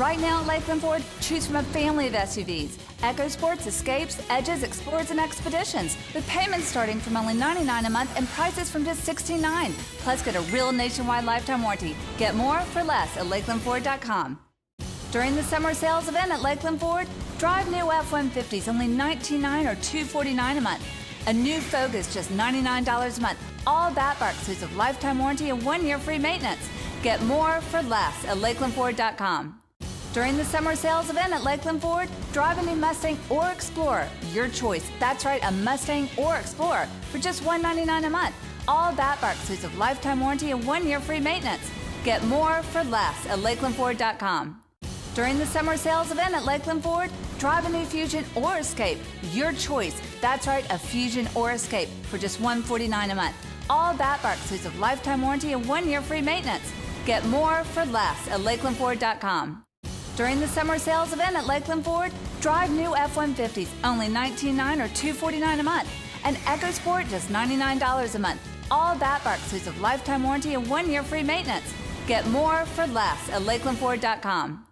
Right now at Lakeland Ford, choose from a family of SUVs. EcoSports, Escapes, Edges, Explorers, and Expeditions. With payments starting from only $99 a month and prices from just $69. Plus, get a real nationwide lifetime warranty. Get more for less at LakelandFord.com. During the summer sales event at Lakeland Ford, drive new F-150s only $19.9 or $249 a month. A new Focus just $99 a month. All that bar exclusive lifetime warranty and 1 year free maintenance. Get more for less at LakelandFord.com. During the summer sales event at Lakeland Ford, drive a new Mustang or Explorer. Your choice. That's right, a Mustang or Explorer for just $199 a month. All that bar exclusive lifetime warranty and 1 year free maintenance. Get more for less at LakelandFord.com. During the summer sales event at Lakeland Ford, drive a new Fusion or Escape. Your choice. That's right, a Fusion or Escape for just $149 a month. All that bar exclusive lifetime warranty and 1 year free maintenance. Get more for less at LakelandFord.com. During the summer sales event at Lakeland Ford, drive new F-150s, only $19.9 or $249 a month. And EcoSport, just $99 a month. All that bar exclusive lifetime warranty and 1 year free maintenance. Get more for less at LakelandFord.com.